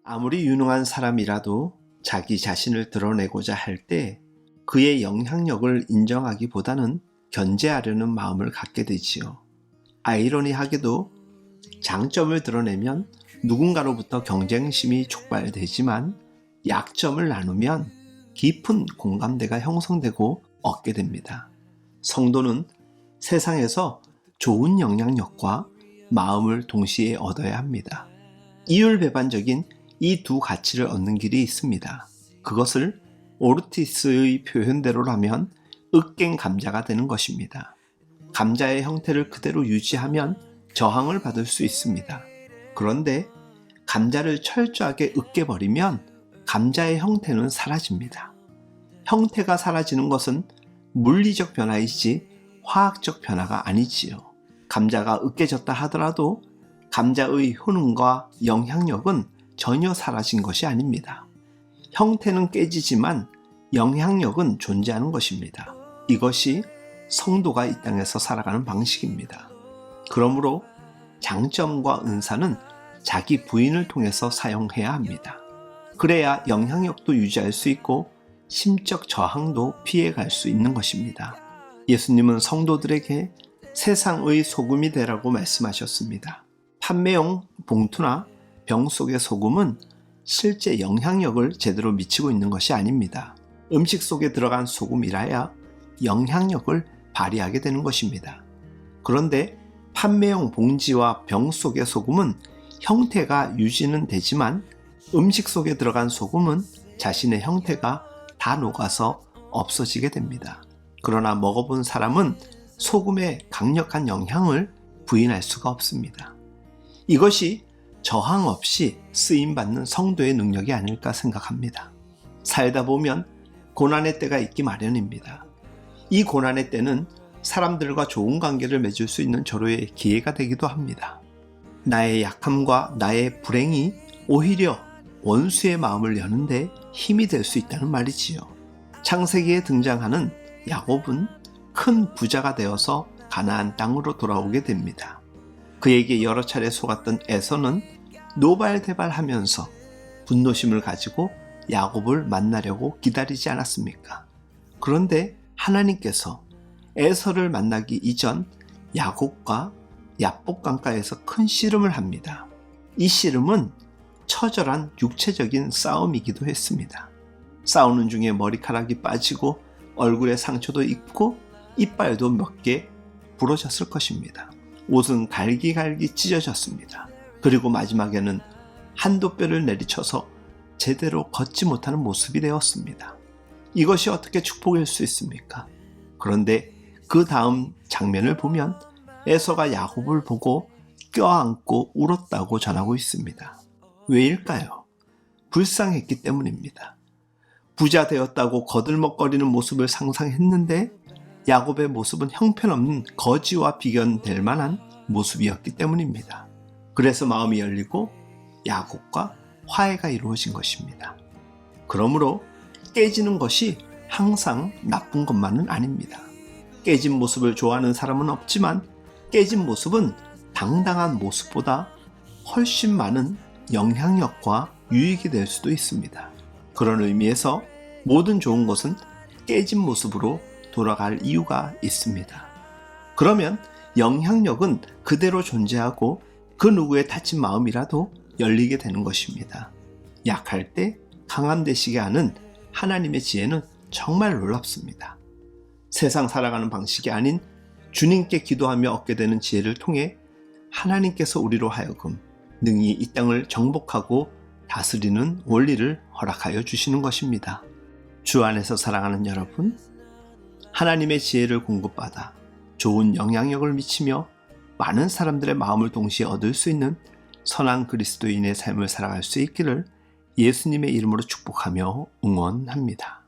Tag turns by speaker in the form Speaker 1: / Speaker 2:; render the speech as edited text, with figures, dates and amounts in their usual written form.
Speaker 1: 아무리 유능한 사람이라도 자기 자신을 드러내고자 할 때 그의 영향력을 인정하기보다는 견제하려는 마음을 갖게 되지요. 아이러니하게도 장점을 드러내면 누군가로부터 경쟁심이 촉발되지만 약점을 나누면 깊은 공감대가 형성되고 얻게 됩니다. 성도는 세상에서 좋은 영향력과 마음을 동시에 얻어야 합니다. 이율배반적인 이 두 가치를 얻는 길이 있습니다. 그것을 오르티스의 표현대로라면 으깬 감자가 되는 것입니다. 감자의 형태를 그대로 유지하면 저항을 받을 수 있습니다. 그런데 감자를 철저하게 으깨버리면 감자의 형태는 사라집니다. 형태가 사라지는 것은 물리적 변화이지 화학적 변화가 아니지요. 감자가 으깨졌다 하더라도 감자의 효능과 영향력은 전혀 사라진 것이 아닙니다. 형태는 깨지지만 영향력은 존재하는 것입니다. 이것이 성도가 이 땅에서 살아가는 방식입니다. 그러므로 장점과 은사는 자기 부인을 통해서 사용해야 합니다. 그래야 영향력도 유지할 수 있고 심적 저항도 피해갈 수 있는 것입니다. 예수님은 성도들에게 세상의 소금이 되라고 말씀하셨습니다. 판매용 봉투나 병 속의 소금은 실제 영향력을 제대로 미치고 있는 것이 아닙니다. 음식 속에 들어간 소금이라야 영향력을 발휘하게 되는 것입니다. 그런데 판매용 봉지와 병 속의 소금은 형태가 유지는 되지만 음식 속에 들어간 소금은 자신의 형태가 다 녹아서 없어지게 됩니다. 그러나 먹어본 사람은 소금의 강력한 영향을 부인할 수가 없습니다. 이것이 저항 없이 쓰임받는 성도의 능력이 아닐까 생각합니다. 살다 보면 고난의 때가 있기 마련입니다. 이 고난의 때는 사람들과 좋은 관계를 맺을 수 있는 절호의 기회가 되기도 합니다. 나의 약함과 나의 불행이 오히려 원수의 마음을 여는데 힘이 될 수 있다는 말이지요. 창세기에 등장하는 야곱은 큰 부자가 되어서 가나안 땅으로 돌아오게 됩니다. 그에게 여러 차례 속았던 에서는 노발대발하면서 분노심을 가지고 야곱을 만나려고 기다리지 않았습니까? 그런데 하나님께서 에서를 만나기 이전 야곱과 야복 강가에서 큰 씨름을 합니다. 이 씨름은 처절한 육체적인 싸움이기도 했습니다. 싸우는 중에 머리카락이 빠지고 얼굴에 상처도 있고 이빨도 몇 개 부러졌을 것입니다. 옷은 갈기갈기 찢어졌습니다. 그리고 마지막에는 한도 뼈를 내리쳐서 제대로 걷지 못하는 모습이 되었습니다. 이것이 어떻게 축복일 수 있습니까? 그런데 그 다음 장면을 보면 에서가 야곱을 보고 껴안고 울었다고 전하고 있습니다. 왜일까요? 불쌍했기 때문입니다. 부자 되었다고 거들먹거리는 모습을 상상했는데 야곱의 모습은 형편없는 거지와 비견될 만한 모습이었기 때문입니다. 그래서 마음이 열리고 야곱과 화해가 이루어진 것입니다. 그러므로 깨지는 것이 항상 나쁜 것만은 아닙니다. 깨진 모습을 좋아하는 사람은 없지만 깨진 모습은 당당한 모습보다 훨씬 많은 영향력과 유익이 될 수도 있습니다. 그런 의미에서 모든 좋은 것은 깨진 모습으로 돌아갈 이유가 있습니다. 그러면 영향력은 그대로 존재하고 그 누구의 다친 마음이라도 열리게 되는 것입니다. 약할 때 강함 되시게 하는 하나님의 지혜는 정말 놀랍습니다. 세상 살아가는 방식이 아닌 주님께 기도하며 얻게 되는 지혜를 통해 하나님께서 우리로 하여금 능히 이 땅을 정복하고 다스리는 원리를 허락하여 주시는 것입니다. 주 안에서 사랑하는 여러분, 하나님의 지혜를 공급받아 좋은 영향력을 미치며 많은 사람들의 마음을 동시에 얻을 수 있는 선한 그리스도인의 삶을 살아갈 수 있기를 예수님의 이름으로 축복하며 응원합니다.